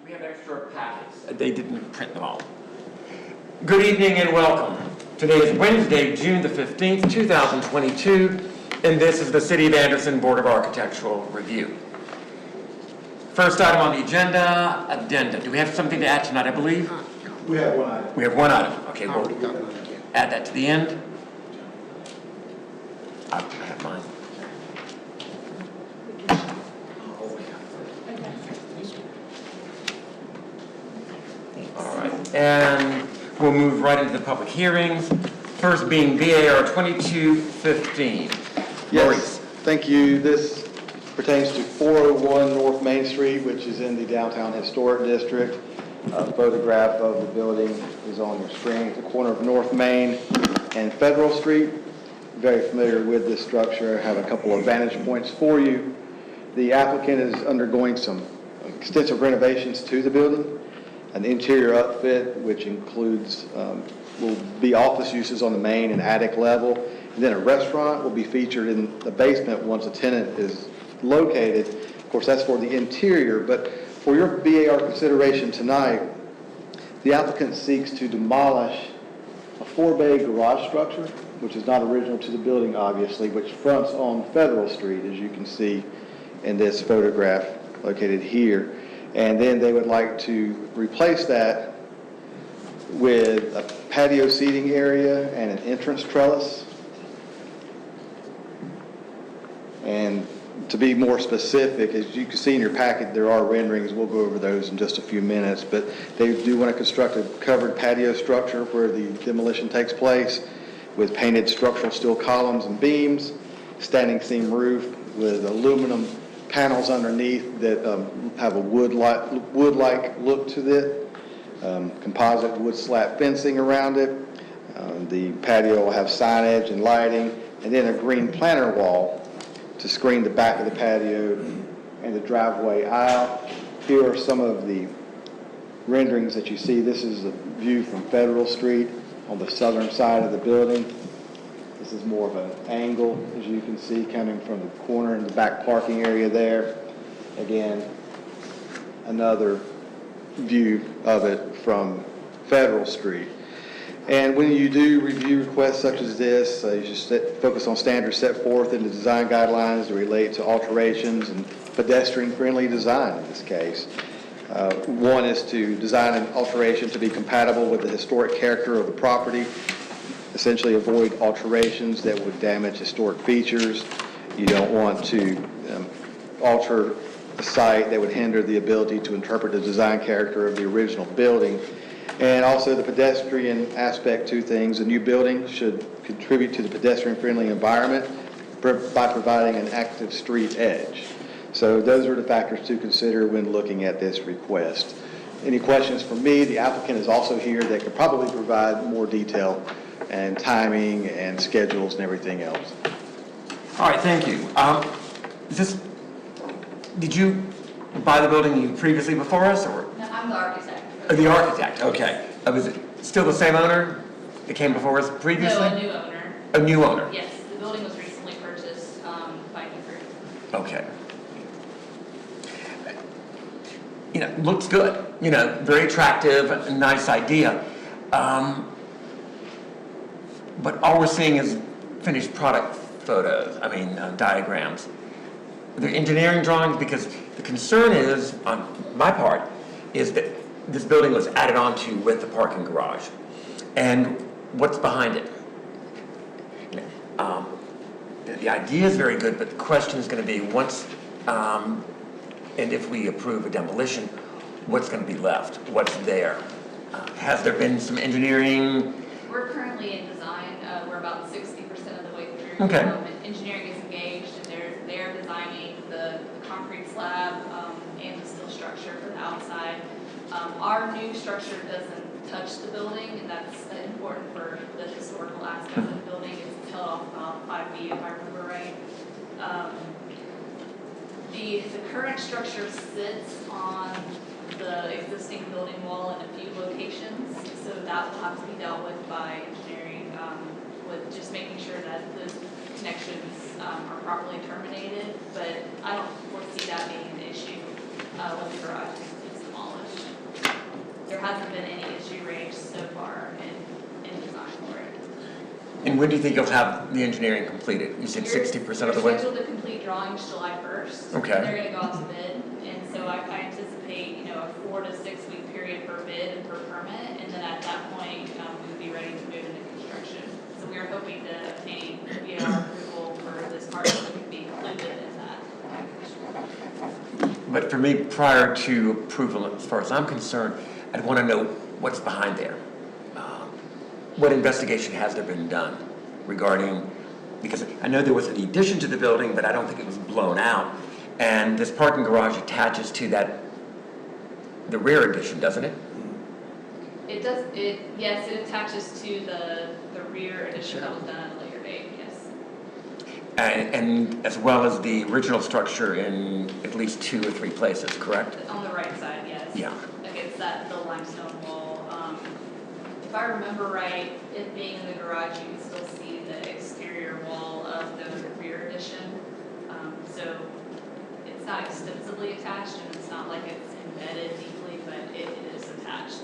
We have extra packets. They didn't print them all. Good evening and welcome. Today is Wednesday, June the 15th, 2022, and this is the City of Anderson Board of Architectural Review. First item on the agenda, addenda. Do we have something to add tonight, I believe? We have one item. We have one item. Okay, we'll add that to the end. I have mine. All right, and we'll move right into the public hearings. First being BAR 2215. Yes, thank you. This pertains to 401 North Main Street, which is in the Downtown Historic District. A photograph of the building is on your screen at the corner of North Main and Federal Street. Very familiar with this structure. I have a couple of vantage points for you. The applicant is undergoing some extensive renovations to the building. An interior upfit, which includes, will be office uses on the main and attic level. And then a restaurant will be featured in the basement once a tenant is located. Of course, that's for the interior, but for your BAR consideration tonight, the applicant seeks to demolish a 4-bay garage structure, which is not original to the building, obviously, which fronts on Federal Street, as you can see in this photograph located here. And then they would like to replace that with a patio seating area and an entrance trellis. And to be more specific, as you can see in your packet, there are renderings. We'll go over those in just a few minutes. But they do want to construct a covered patio structure where the demolition takes place with painted structural steel columns and beams, standing seam roof with aluminum panels underneath that have a wood-like look to it, composite wood slat fencing around it. The patio will have signage and lighting, and then a green planter wall to screen the back of the patio and the driveway aisle. Here are some of the renderings that you see. This is a view from Federal Street on the southern side of the building. This is more of an angle, as you can see, coming from the corner in the back parking area there. Again, another view of it from Federal Street. And when you do review requests such as this, you should focus on standards set forth in the design guidelines that relate to alterations and pedestrian-friendly design in this case. One is to design an alteration to be compatible with the historic character of the property. Essentially avoid alterations that would damage historic features. You don't want to alter a site that would hinder the ability to interpret the design character of the original building. And also the pedestrian aspect to things. A new building should contribute to the pedestrian-friendly environment by providing an active street edge. So those are the factors to consider when looking at this request. Any questions for me? The applicant is also here that could probably provide more detail and timing and schedules and everything else. All right, thank you. Did you buy the building previously before us, or? No, I'm the architect. The architect, okay. Was it still the same owner that came before us previously? No, a new owner. A new owner? Yes, the building was recently purchased by Newford. Okay. Looks good. Very attractive, nice idea. But all we're seeing is finished product photos, diagrams. They're engineering drawings, because the concern is, on my part, is that this building was added onto with the parking garage. And what's behind it? The idea is very good, but the question is going to be once, and if we approve a demolition, what's going to be left? What's there? Has there been some engineering? We're currently in design. We're about 60% of the way through. Okay. Engineering is engaged, and they're designing the concrete slab and the steel structure for the outside. Our new structure doesn't touch the building, and that's important for the historical aspect of the building. It's held off about 5 feet, if I remember right. The current structure sits on the existing building wall in a few locations, so that will have to be dealt with by engineering, with just making sure that the connections are properly terminated. But I don't foresee that being an issue when the garage is demolished. hasn't been any issue raised so far in design for it. And when do you think you'll have the engineering completed? You said 60% of the way? We're scheduled to complete drawings July 1st. Okay. And they're gonna go out to bid, and so I anticipate, a 4 to 6 week period for bid and for permit, and then at that point, we would be ready to move into construction. So we are hoping to obtain VR approval for this part that could be included in that package. But for me, prior to approval, as far as I'm concerned, I'd want to know what's behind there. What investigation has there been done regarding, because I know there was an addition to the building, but I don't think it was blown out. And this parking garage attaches to the rear addition, doesn't it? It does, yes, it attaches to the rear addition that was done at a later date, yes. And as well as the original structure in at least 2 or 3 places, correct? On the right side, yes. Yeah. Against the limestone wall. If I remember right, it being in the garage, you can still see the exterior wall of the rear addition. So it's not extensively attached, and it's not like it's embedded deeply, but it is attached.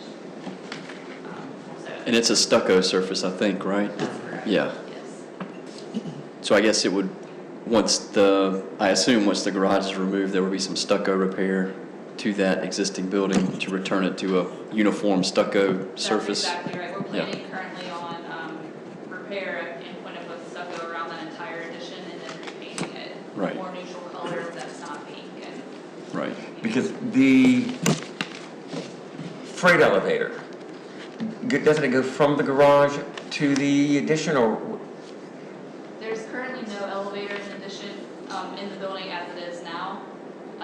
And it's a stucco surface, I think, right? That's correct. Yeah. Yes. So I guess it would, I assume once the garage is removed, there would be some stucco repair to that existing building to return it to a uniform stucco surface. That's exactly right. We're planning currently on repair and putting up a stucco around that entire addition and then repainting it. Right. More neutral color that's not pink and. Right. Because the freight elevator, doesn't it go from the garage to the addition, or? There's currently no elevator in addition in the building as it is now.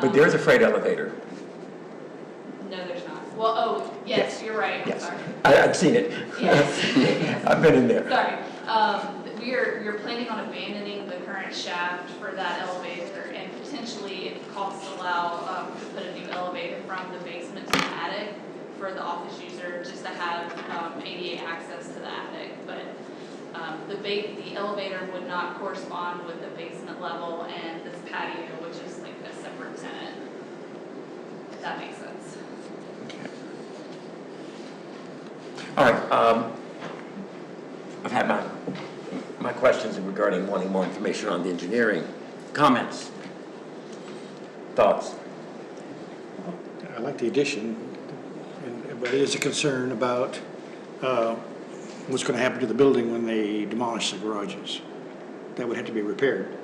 But there's a freight elevator. No, there's not. Well, oh, yes, you're right. I'm Yes. sorry. I've seen it. Yes. I've been in there. Sorry. We're planning on abandoning the current shaft for that elevator, and potentially, if costs allow, to put a new elevator from the basement to the attic for the office user, just to have ADA access to the attic. But the elevator would not correspond with the basement level and this patio, which is like a separate tenant. If that makes sense. All right, I've had my questions regarding wanting more information on the engineering. Comments? Thoughts? I like the addition, but it is a concern about what's going to happen to the building when they demolish the garages. That would have to be repaired.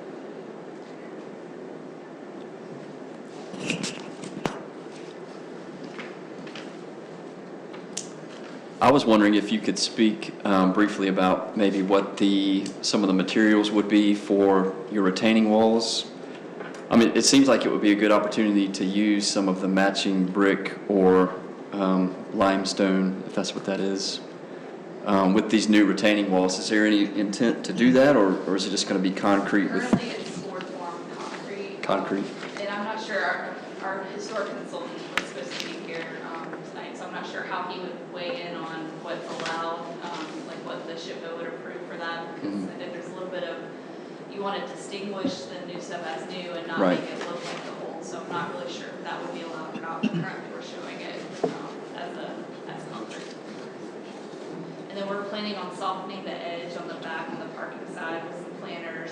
I was wondering if you could speak briefly about maybe what some of the materials would be for your retaining walls. I mean, it seems like it would be a good opportunity to use some of the matching brick or limestone, if that's what that is, with these new retaining walls. Is there any intent to do that, or is it just going to be concrete with Currently, it's board form concrete. concrete? And I'm not sure, our historic consultant was supposed to be here tonight, so I'm not sure how he would weigh in on what's allowed, like what the SHPO would approve for that, because I think there's a little bit of, you want to distinguish the new stuff as new and not Right. make it look like the old, so I'm not really sure if that would be allowed or not, but currently we're showing it as concrete. And then we're planning on softening the edge on the back and the parking side with some planters,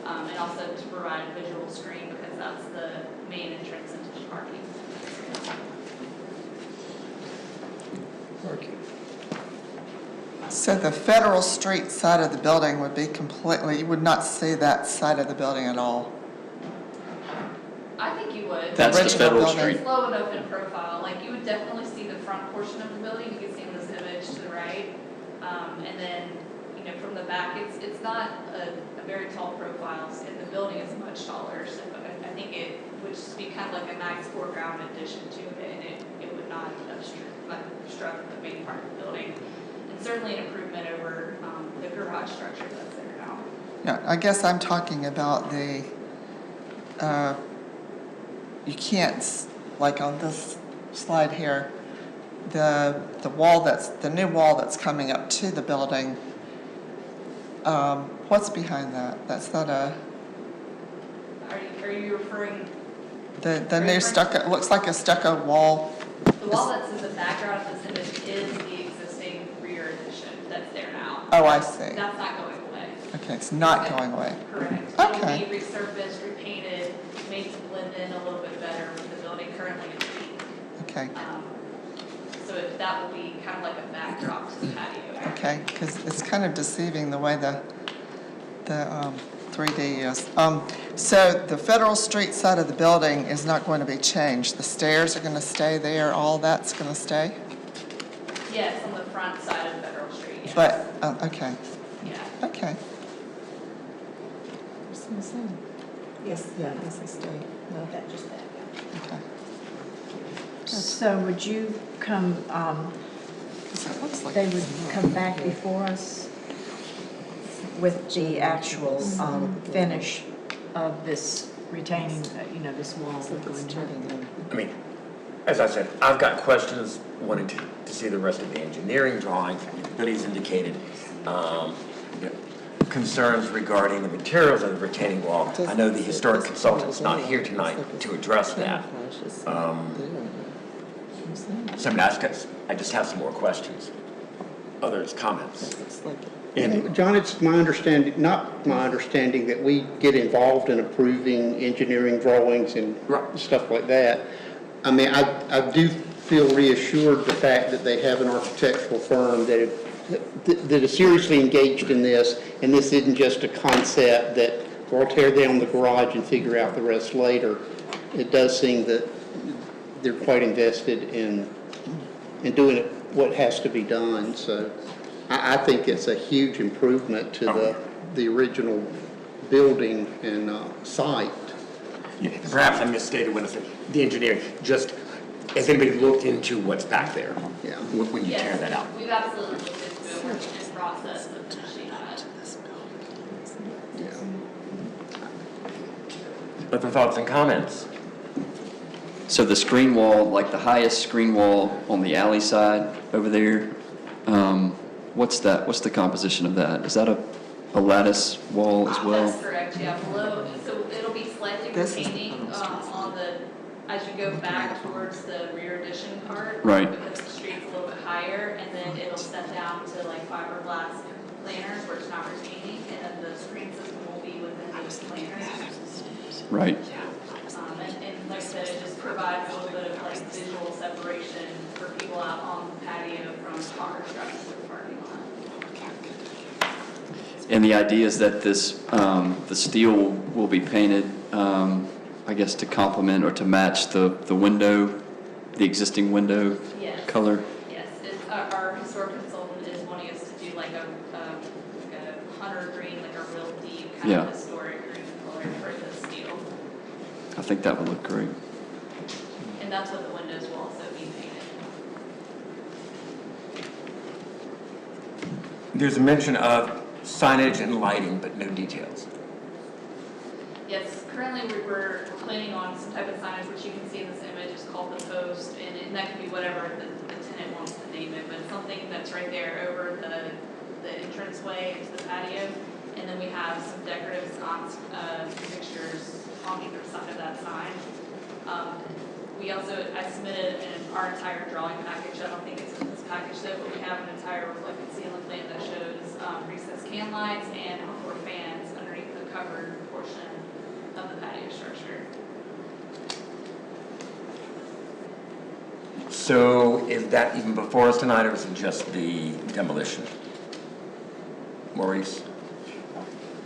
and also to provide a visual screen because that's the main entrance into the parking. So the Federal Street side of the building would be completely, you would not see that side of the building at all. I think you would. That's the original Federal building. Street. It's low enough in profile, like you would definitely see the front portion of the building, you can see in this image to the right. And then, from the back, it's not a very tall profile, and the building is much taller, so I think it would just be kind of like a nice foreground addition to it, and it would not obstruct the main part of the building. And certainly an improvement over the garage structure that's there now. Yeah, I guess I'm talking about you can't, like on this slide here, the new wall that's coming up to the building, what's behind that? That's not a, Are you referring the new stucco, it looks like a stucco wall. the wall that's in the background of this image is the existing rear addition that's there now. Oh, I see. That's not going away. Okay, it's not going away. Correct. Okay. It'll be resurfaced, repainted, made to blend in a little bit better with the building currently in pink. Okay, So that will be kind of like a backdrop to the patio area. okay, because it's kind of deceiving the way the 3D is. So the Federal Street side of the building is not going to be changed. The stairs are going to stay there, all that's going to stay? Yes, on the front side of Federal Street, yes. But, okay, Yeah. okay. Yes, yes, I stay. No, that, just that. Okay. So would you come, 'Cause it looks like they would it's come back before us with the actual finish of this retaining, this wall we're going to. I mean, as I said, I've got questions, wanting to see the rest of the engineering drawings. Billy's indicated concerns regarding the materials of the retaining wall. I know the historic consultant's not here tonight to address that. So I just have some more questions. Others, comments? And John, it's my understanding, not my understanding, that we get involved in approving engineering drawings and Right. stuff like that. I mean, I do feel reassured the fact that they have an architectural firm that is seriously engaged in this, and this isn't just a concept that we'll tear down the garage and figure out the rest later. It does seem that they're quite invested in doing it, what has to be done, so I think it's a huge improvement to the original building and site. Yeah, perhaps I misstated when I said the engineering, just, has anybody looked into what's back there? Yeah. When you tear that out? Yes, we've absolutely looked into it, we're in the process of finishing that. Other thoughts and comments? So the screen wall, like the highest screen wall on the alley side over there, what's that? What's the composition of that? Is that a lattice wall as well? That's correct, yeah, below, so it'll be slightly This is retaining, on the, as you go back towards the rear addition part. Right. Because the street's a little bit higher, and then it'll step down to like fiberglass planters where it's not retaining, and then the screen system will be within those planters. Right. And like I said, it just provides a little bit of like visual separation for people out on the patio from car trucks or parking lot. And the idea is that this, the steel will be painted, I guess, to complement or to match the window, the existing window Yes. color? Yes, it's, our historic consultant is wanting us to do like a hunter green, like a real deep kind Yeah. of historic green color for the steel. I think that would look great. And that's what the windows will also be painted. There's a mention of signage and lighting, but no details. Yes, currently we're planning on some type of signage, which you can see in this image, is called the post, and that can be whatever the tenant wants to name it, but something that's right there over the entranceway into the patio. And then we have some decorative sconce fixtures on either side of that sign. I submitted our entire drawing package. I don't think it's in this package though, but we have an entire reflected ceiling plan that shows recessed can lights and outdoor fans underneath the covered portion of the patio structure. So is that even before us tonight, or is it just the demolition? Maurice?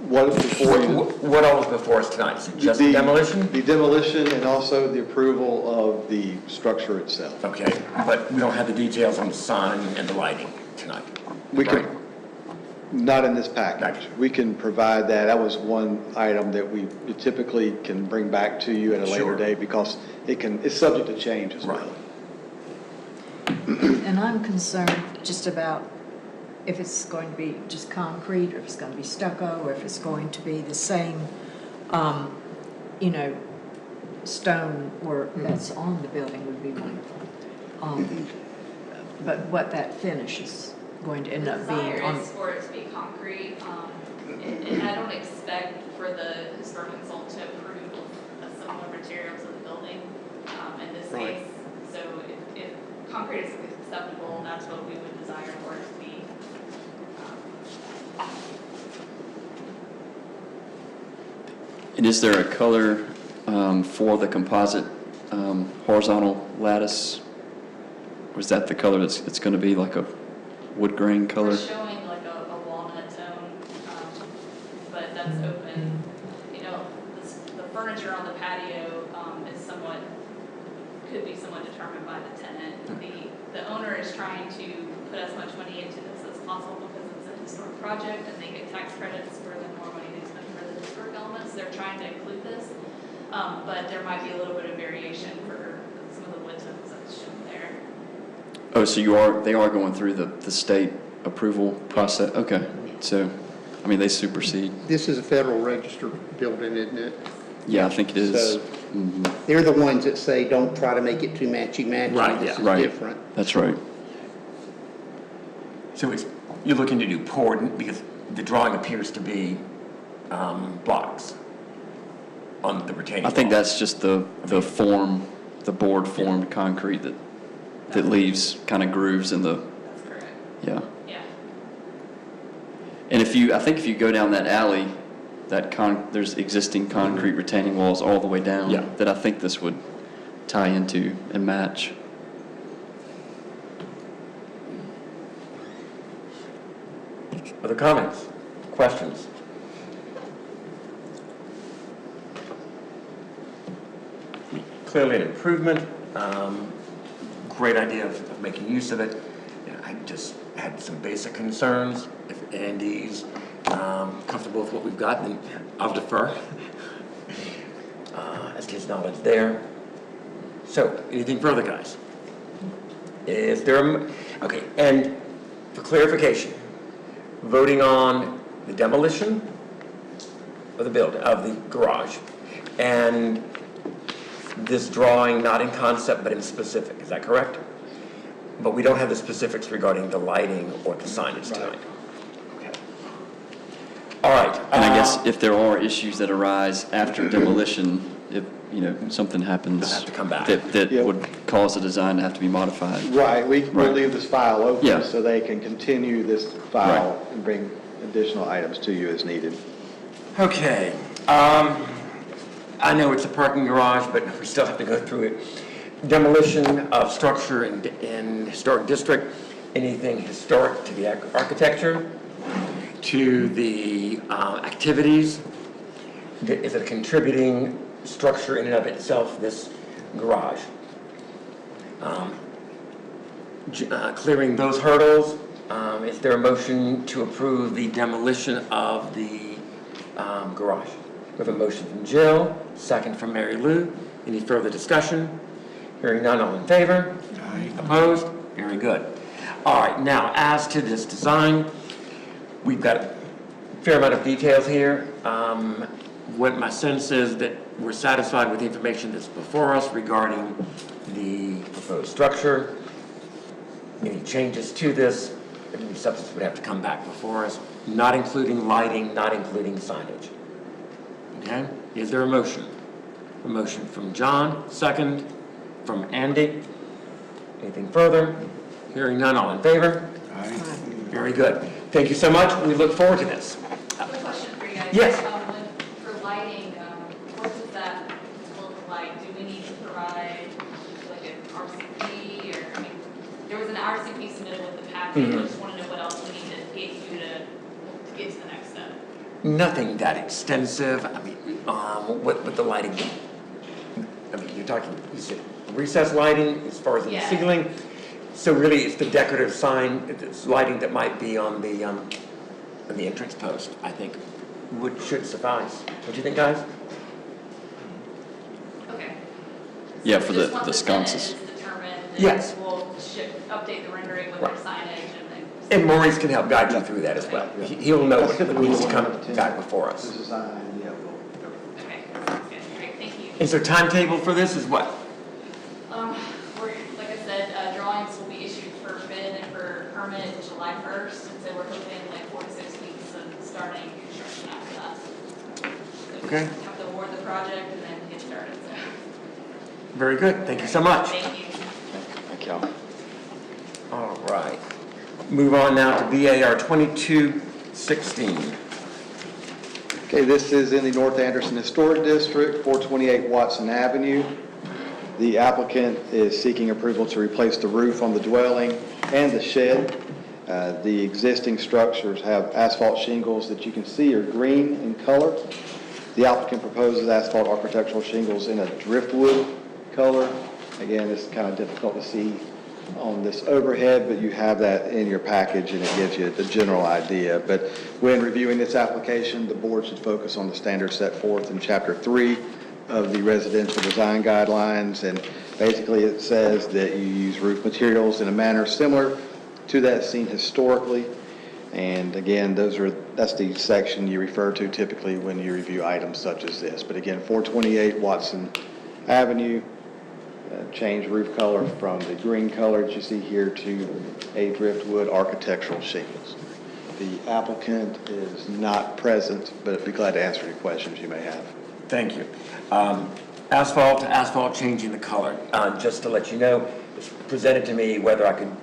What is before you? What all is before us tonight? Is it just the demolition? The demolition and also the approval of the structure itself. Okay, but we don't have the details on the sign and the lighting tonight. We Right. can, not in this package. We can provide that. That was one item that we typically can bring back to you at a later Sure. date because it's subject to change as well. Right. And I'm concerned just about if it's going to be just concrete, or if it's going to be stucco, or if it's going to be the same, stone work that's on the building would be wonderful. But what that finish is going to end up being Desire on. is for it to be concrete, and I don't expect for the historic consultant to approve of similar materials of the building, in this Right. case. So if And is there a color for the composite horizontal lattice? Or is that the color it's going to be, like a wood grain color? We're showing like a walnut tone, but that's open. You know, the furniture on the patio is somewhat, could be somewhat determined by the tenant. The owner is trying to put as much money into this as possible because it's a historic project and they get tax credits for the more money they spend for the historic elements. They're trying to include this, but there might be a little bit of variation for some of the wood tones that's shown there. Oh, so they are going through the state approval process? Okay, so, I mean, they supersede. This is a Federal Register building, isn't it? Yeah, I think it is. So- Mhm. They're the ones that say, don't try to make it too matchy-matchy. Right, This is Right. different. That's right. So you're looking to do poured, because the drawing appears to be blocks on the retaining I think wall. that's just the form, the board formed concrete that leaves kind of grooves in the, That's correct. yeah. Yeah. And I think if you go down that alley, there's existing concrete retaining walls all the way down. Yeah. That I think this would tie into and match. Other comments, questions? Clearly an improvement, great idea of making use of it. And I just had some basic concerns. If Andy's comfortable with what we've got, then I'll defer. As to his knowledge there. So, anything further, guys? Is there, okay, and for clarification, voting on the demolition of the building, of the garage, and this drawing not in concept but in specific, is that correct? But we don't have the specifics regarding the lighting or the signage tonight. Okay. All right. And I guess if there are issues that arise after demolition, if, something happens. They'll have to come back. That Yep. would cause the design to have to be modified. Right, we'll Right. leave this file open Yeah. so they can continue this file and bring additional items to you as needed. Okay, I know it's a parking garage, but we still have to go through it. Demolition of structure in historic district, anything historic to the architecture, to the activities. Is it a contributing structure in and of itself, this garage? Clearing those hurdles, is there a motion to approve the demolition of the garage? We have a motion from Jill, second from Mary Lou. Any further discussion? Hearing none, all in favor? Aye. Opposed? Very good. All right, now, as to this design, we've got a fair amount of details here. What my sense is that we're satisfied with the information that's before us regarding the proposed structure. Any changes to this, any substance would have to come back before us, not including lighting, not including signage. Okay, is there a motion? A motion from John, second from Andy. Anything further? Hearing none, all in favor? Aye. Very good. Thank you so much. We look forward to this. I have a question for you guys. Yes. For lighting, what does that look like? Do we need to provide like an RCP or, I mean, there was an RCP submitted with the package. I just want to know what else we need to get you to get to the next step. Nothing that extensive. I mean, what the lighting, I mean, you're talking, you said recessed lighting as far as the Yeah. ceiling. So really, it's the decorative sign, it's lighting that might be on the entrance post, I think, should suffice. What do you think, guys? Okay. Yeah, So for just the once sconces. tenant is determined, Yes. then we'll update the rendering with Right. their signage and then. And Maurice can help guide you through that as well. He'll know what needs to come back before us. Design, yeah, Okay, sounds good. Great, thank you. And so timetable for this is what? Like I said, drawings will be issued for bid and for permit July 1st, and so we're hoping like 4 to 6 weeks of starting construction after that. So we Okay. just have to award the project and then get started, so. Very good. Thank you so much. Thank you. thank y'all. All right. Move on now to BAR 2216. Okay, this is in the North Anderson Historic District, 428 Watson Avenue. The applicant is seeking approval to replace the roof on the dwelling and the shed. The existing structures have asphalt shingles that you can see are green in color. The applicant proposes asphalt architectural shingles in a driftwood color. Again, it's kind of difficult to see on this overhead, but you have that in your package and it gives you the general idea. But when reviewing this application, the board should focus on the standards set forth in Chapter 3 of the residential design guidelines. And basically it says that you use roof materials in a manner similar to that seen historically. And again, that's the section you refer to typically when you review items such as this. But again, 428 Watson Avenue, change roof color from the green color that you see here to a driftwood architectural shingles. The applicant is not present, but I'd be glad to answer any questions you may have. Thank you. Asphalt to asphalt changing the color. Just to let you know, it's presented to me whether I could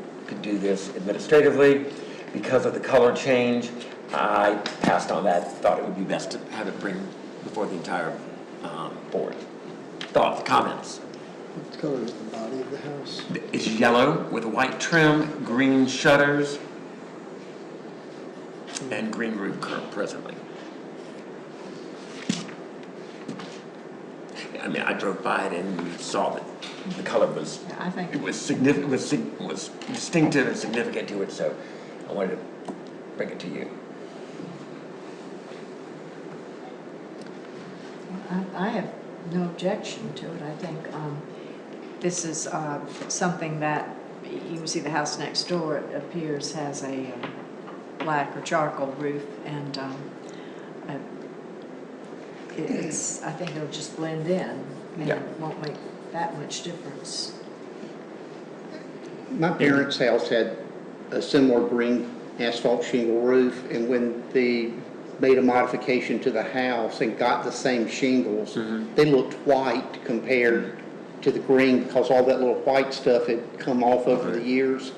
do this administratively. Because of the color change, I passed on that, thought it would be best to have it bring before the entire board. Thoughts, comments? What color is the body of the house? It's yellow with white trim, green shutters, and green roof curve presently. I mean, I drove by it and saw that the color was, I think it was significant, was distinctive and significant to it, so I wanted to bring it to you. I have no objection to it. I think this is something that, you can see the house next door, it appears, has a black or charcoal roof, and I think it'll just blend in, and Yeah. it won't make that much difference. My parents' house had a similar green asphalt shingle roof, and when they made a modification to the house and got the same shingles, they looked white compared to the green because all that little white stuff had come off over the years.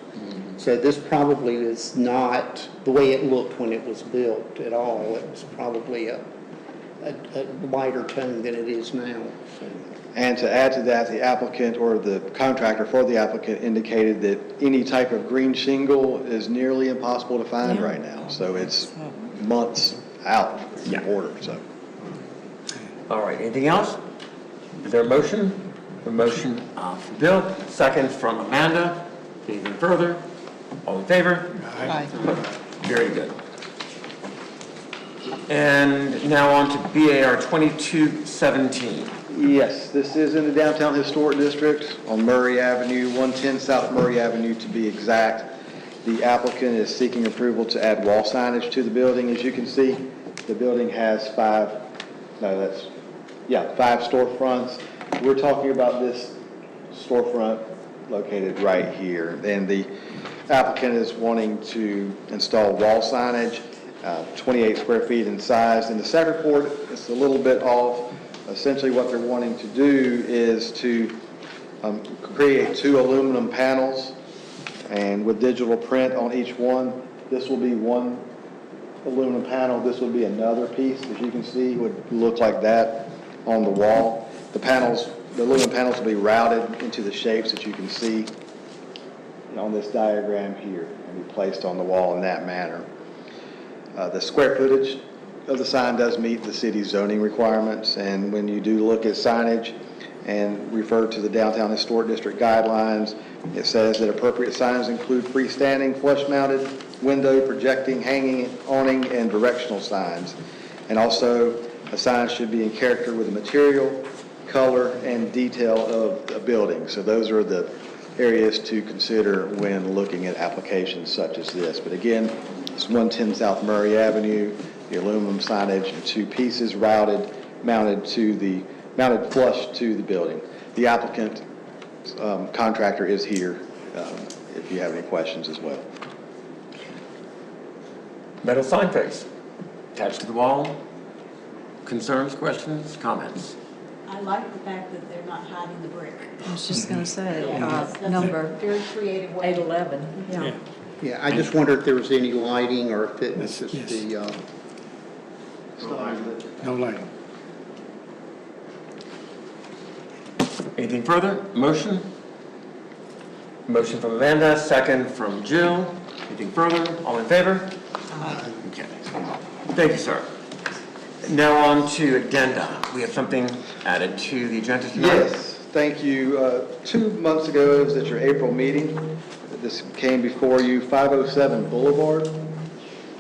So this probably is not the way it looked when it was built at all. It was probably a lighter tone than it is now. So. And to add to that, the applicant or the contractor for the applicant indicated that any type of green shingle is nearly impossible to find right now. So it's months out from the order, so. All right, anything else? Is there a motion? A motion from Bill, second from Amanda. Anything further? All in favor? Aye. Very good. And now on to BAR 2217. Yes, this is in the Downtown Historic District on Murray Avenue, 110 South Murray Avenue to be exact. The applicant is seeking approval to add wall signage to the building. As you can see, the building has five storefronts. We're talking about this storefront located right here. And the applicant is wanting to install wall signage, 28 square feet in size. In the set report, it's a little bit off. Essentially what they're wanting to do is to create 2 aluminum panels, and with digital print on each one. This will be one aluminum panel. This will be another piece, as you can see, would look like that on the wall. The aluminum panels will be routed into the shapes that you can see on this diagram here and be placed on the wall in that manner. The square footage of the sign does meet the city's zoning requirements, and when you do look at signage and refer to the Downtown Historic District guidelines, it says that appropriate signs include freestanding, flush-mounted, window, projecting, hanging, awning, and directional signs. And also, a sign should be in character with the material, color, and detail of a building. So those are the areas to consider when looking at applications such as this. But again, it's 110 South Murray Avenue, the aluminum signage in 2 pieces mounted flush to the building. The applicant contractor is here if you have any questions as well. Metal sign face attached to the wall. Concerns, questions, comments? I like the fact that they're not hiding the brick. I was just going to say, That's number a very creative way. 811, yeah. Yeah, I just wonder if there was any lighting or if it was just Yes. the, No lighting. Anything further? Motion? Motion from Amanda, second from Jill. Anything further? All in favor? Okay. Thank you, sir. Now on to addenda. We have something added to the agenda tonight? Yes, thank you. 2 months ago, it was at your April meeting. This came before you, 507 Boulevard.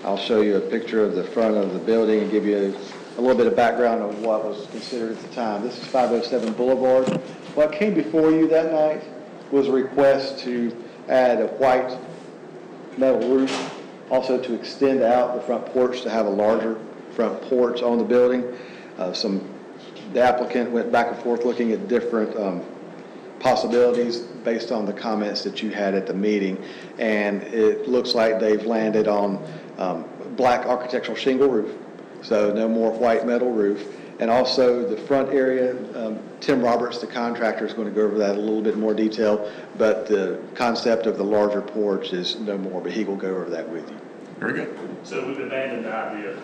I'll show you a picture of the front of the building and give you a little bit of background on what was considered at the time. This is 507 Boulevard. What came before you that night was a request to add a white metal roof, also to extend out the front porch to have a larger front porch on the building. The applicant went back and forth looking at different possibilities based on the comments that you had at the meeting, and it looks like they've landed on black architectural shingle roof, so no more white metal roof. And also the front area, Tim Roberts, the contractor, is going to go over that in a little bit more detail, but the concept of the larger porch is no more, but he will go over that with you. Very good. So we've abandoned the idea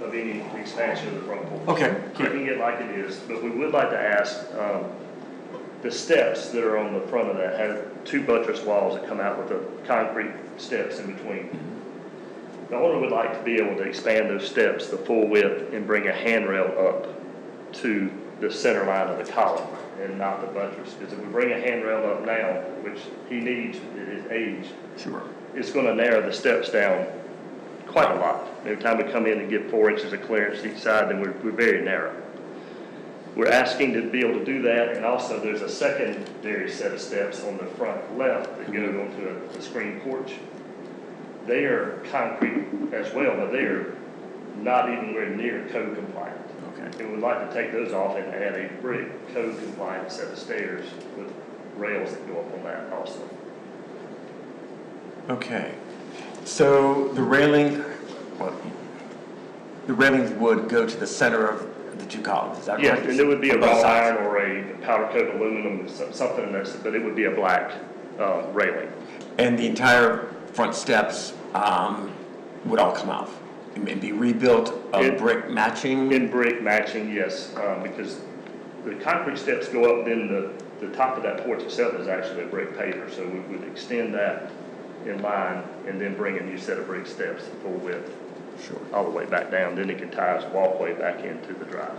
of any expansion of the front porch. Okay, great. Keeping it like it is, but we would like to ask, the steps that are on the front of that have 2 buttress walls that come out with the concrete steps in between. The owner would like to be able to expand those steps the full width and bring a handrail up to the center line of the column and not the buttress. Because if we bring a handrail up now, which he needs at his age, Sure. it's going to narrow the steps down quite a lot. Every time we come in and get 4 inches of clearance each side, then we're very narrow. We're asking to be able to do that, and also there's a secondary set of steps on the front left that go onto a screen porch. They are concrete as well, but they are not anywhere near code compliant. Okay. And we'd like to take those off and add a brick code compliant set of stairs with rails that go up on that also. Okay. So the railing, the railings would go to the center of the 2 columns, is that right? Yeah, and it would be a On both wrought sides. iron or a powder coat aluminum, something that's, but it would be a black railing. And the entire front steps would all come off and be rebuilt of brick matching? In brick matching, yes, because the concrete steps go up, then the top of that porch itself is actually a brick paver, so we would extend that in line and then bring a new set of brick steps full width. Sure. All the way back down, then it can tie its walkway back into the drive.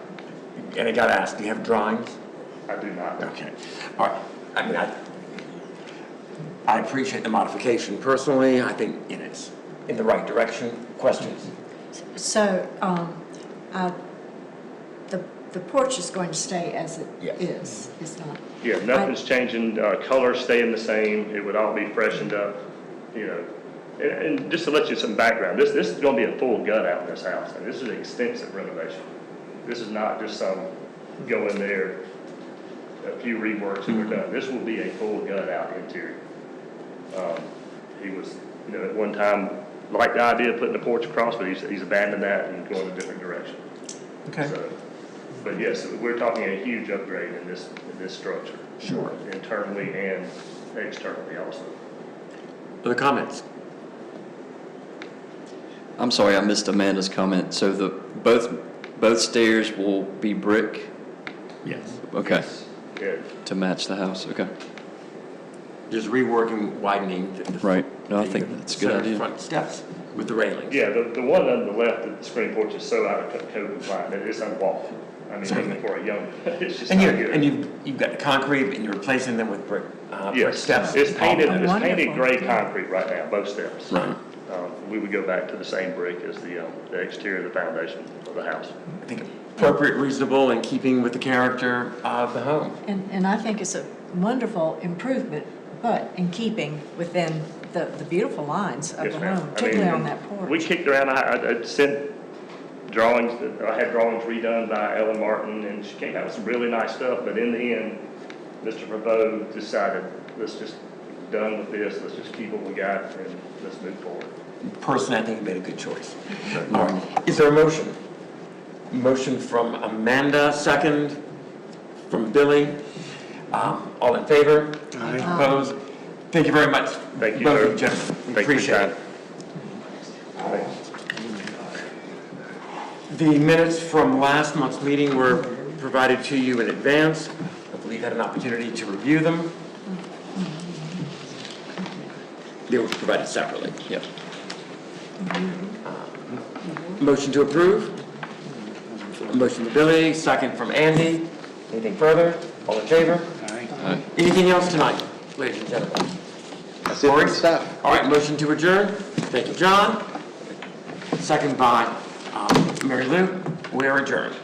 And I gotta ask, do you have drawings? I do not. Okay. All right. I mean, I appreciate the modification personally. I think it's in the right direction. Questions? So, the porch is going to stay as it Yes. is, it's not? Yeah, nothing's changing, colors staying the same, it would all be freshened up, you know. And just to let you some background, this is gonna be a full gut out in this house, and this is an extensive renovation. This is not just some go in there, a few reworks and we're done. This will be a full gut out interior. He was, you know, at one time liked the idea of putting the porch across, but he's abandoned that and going a different direction. Okay. So, but yes, we're talking a huge upgrade in this structure. Sure. Internally and externally also. Other comments? I'm sorry, I missed Amanda's comment. So both stairs will be brick? Yes. Okay, Yeah. to match the house, okay. Just reworking, widening the Right, no, I think that's a good center idea. front steps with the railings. Yeah, the one on the left of the screen porch is so out of code compliant that it's unwalkable. I mean, Certainly. even for a young, it's just And not good. you've got the concrete and you're replacing them with brick Yes, steps. it's painted Wonderful. gray concrete right now, both steps. Right. We would go back to the same brick as the exterior of the foundation of the house. I think appropriate, reasonable, and keeping with the character of the home. And I think it's a wonderful improvement, but in keeping within the beautiful lines of Yes, the ma'am. home, I particularly mean, on that porch. We kicked around, I sent drawings, I had drawings redone by Ellen Martin, and she came out with some really nice stuff, but in the end, Mr. Verbeau decided, let's just done with this, let's just keep what we got and let's move forward. Personally, I think you made a good choice. All right. Is there a motion? Motion from Amanda, second from Billy. All in favor? Aye. Opposed? Thank you very much. Thank you, both sir. of you gentlemen. We Thank you for your appreciate time. it. Thanks. The minutes from last month's meeting were provided to you in advance. Hopefully you've had an opportunity to review them. They were provided separately. Yep. Motion to approve? A motion from Billy, second from Andy. Anything further? All in favor? Aye. Anything else tonight, ladies and gentlemen? That's it for the staff. All right, motion to adjourn. Thank you, John. Second by Mary Lou. We are adjourned.